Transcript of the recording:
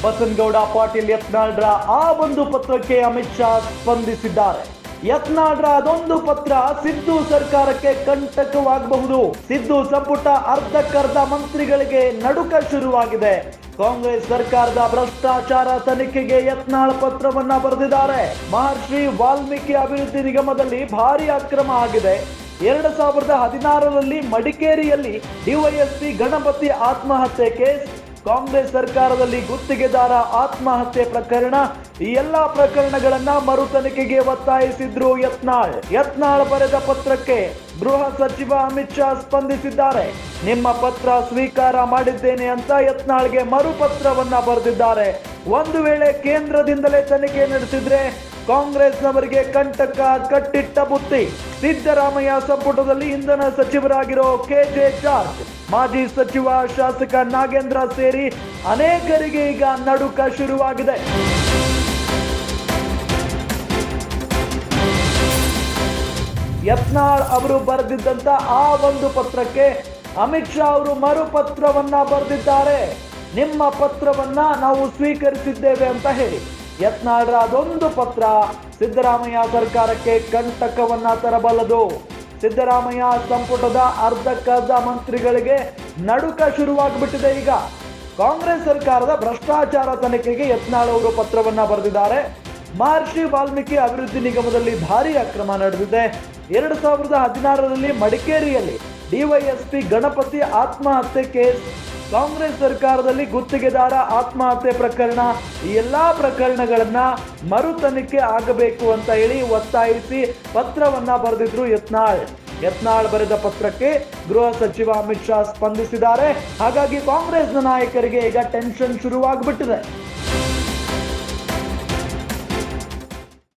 ಬಸನಗೌಡ ಪಾಟೀಲ್ ಯತ್ನಾಳ್ರ ಆ ಒಂದು ಪತ್ರಕ್ಕೆ ಅಮಿತ್ ಶಾ ಸ್ಪಂದಿಸಿದ್ದಾರೆ. ಯತ್ನಾಳ್ರ ಅದೊಂದು ಪತ್ರ ಸಿದ್ದು ಸರ್ಕಾರಕ್ಕೆ ಕಂಟಕವಾಗಬಹುದು. ಸಿದ್ದು ಸಂಪುಟ ಅರ್ಧಕ್ಕರ್ಧ ಮಂತ್ರಿಗಳಿಗೆ ನಡುಕ ಶುರುವಾಗಿದೆ. ಕಾಂಗ್ರೆಸ್ ಸರ್ಕಾರದ ಭ್ರಷ್ಟಾಚಾರ ತನಿಖೆಗೆ ಯತ್ನಾಳ್ ಪತ್ರವನ್ನ ಬರೆದಿದ್ದಾರೆ. ಮಹರ್ಷಿ ವಾಲ್ಮೀಕಿ ಅಭಿವೃದ್ಧಿ ನಿಗಮದಲ್ಲಿ ಭಾರಿ ಅಕ್ರಮ ಆಗಿದೆ. 2016ರಲ್ಲಿ ಮಡಿಕೇರಿಯಲ್ಲಿ ಡಿವೈಎಸ್ಪಿ ಗಣಪತಿ ಆತ್ಮಹತ್ಯೆ ಕೇಸ್, ಕಾಂಗ್ರೆಸ್ ಸರ್ಕಾರದಲ್ಲಿ ಗುತ್ತಿಗೆದಾರ ಆತ್ಮಹತ್ಯೆ ಪ್ರಕರಣ, ಈ ಎಲ್ಲಾ ಪ್ರಕರಣಗಳನ್ನ ಮರು ತನಿಖೆಗೆ ಒತ್ತಾಯಿಸಿದ್ರು ಯತ್ನಾಳ್ ಬರೆದ ಪತ್ರಕ್ಕೆ ಗೃಹ ಸಚಿವ ಅಮಿತ್ ಶಾ ಸ್ಪಂದಿಸಿದ್ದಾರೆ. ನಿಮ್ಮ ಪತ್ರ ಸ್ವೀಕಾರ ಮಾಡಿದ್ದೇನೆ ಅಂತ ಯತ್ನಾಳ್ಗೆ ಮರುಪತ್ರವನ್ನ ಬರೆದಿದ್ದಾರೆ. ಒಂದು ವೇಳೆ ಕೇಂದ್ರದಿಂದಲೇ ತನಿಖೆ ನಡೆಸಿದ್ರೆ ಕಾಂಗ್ರೆಸ್ನವರಿಗೆ ಕಂಟಕ ಕಟ್ಟಿಟ್ಟ ಬುತ್ತಿ. ಸಿದ್ದರಾಮಯ್ಯ ಸಂಪುಟದಲ್ಲಿ ಇಂಧನ ಸಚಿವರಾಗಿರೋ ಕೆಜೆ ಜಾರ್ಜ್, ಮಾಜಿ ಸಚಿವ ಶಾಸಕ ನಾಗೇಂದ್ರ ಸೇರಿ ಅನೇಕರಿಗೆ ಈಗ ನಡುಕ ಶುರುವಾಗಿದೆ. ಯತ್ನಾಳ್ ಅವರು ಬರೆದಿದ್ದಂತ ಆ ಒಂದು ಪತ್ರಕ್ಕೆ ಅಮಿತ್ ಶಾ ಅವರು ಮರುಪತ್ರವನ್ನ ಬರೆದಿದ್ದಾರೆ. ನಿಮ್ಮ ಪತ್ರವನ್ನ ನಾವು ಸ್ವೀಕರಿಸಿದ್ದೇವೆ ಅಂತ ಹೇಳಿ. ಯತ್ನಾಳ್ರ ಅದೊಂದು ಪತ್ರ ಸಿದ್ದರಾಮಯ್ಯ ಸರ್ಕಾರಕ್ಕೆ ಕಂಟಕವನ್ನ ತರಬಲ್ಲದು. ಸಿದ್ದರಾಮಯ್ಯ ಸಂಪುಟದ ಅರ್ಧಕ್ಕರ್ಧ ಮಂತ್ರಿಗಳಿಗೆ ನಡುಕ ಶುರುವಾಗ್ಬಿಟ್ಟಿದೆ. ಈಗ ಕಾಂಗ್ರೆಸ್ ಸರ್ಕಾರದ ಭ್ರಷ್ಟಾಚಾರ ತನಿಖೆಗೆ ಯತ್ನಾಳ್ ಅವರು ಪತ್ರವನ್ನ ಬರೆದಿದ್ದಾರೆ. ಮಹರ್ಷಿ ವಾಲ್ಮೀಕಿ ಅಭಿವೃದ್ಧಿ ನಿಗಮದಲ್ಲಿ ಭಾರಿ ಅಕ್ರಮ ನಡೆದಿದೆ. 2016ರಲ್ಲಿ ಮಡಿಕೇರಿಯಲ್ಲಿ ಡಿವೈಎಸ್ಪಿ ಗಣಪತಿ ಆತ್ಮಹತ್ಯೆ ಕೇಸ್, ಕಾಂಗ್ರೆಸ್ ಸರ್ಕಾರದಲ್ಲಿ ಗುತ್ತಿಗೆದಾರ ಆತ್ಮಹತ್ಯೆ ಪ್ರಕರಣ, ಈ ಎಲ್ಲಾ ಪ್ರಕರಣಗಳನ್ನ ಮರು ತನಿಖೆ ಆಗಬೇಕು ಅಂತ ಹೇಳಿ ಒತ್ತಾಯಿಸಿ ಪತ್ರವನ್ನ ಬರೆದಿದ್ರು ಯತ್ನಾಳ್ ಬರೆದ ಪತ್ರಕ್ಕೆ ಗೃಹ ಸಚಿವ ಅಮಿತ್ ಶಾ ಸ್ಪಂದಿಸಿದ್ದಾರೆ. ಹಾಗಾಗಿ ಕಾಂಗ್ರೆಸ್ನ ನಾಯಕರಿಗೆ ಈಗ ಟೆನ್ಷನ್ ಶುರುವಾಗ್ಬಿಟ್ಟಿದೆ.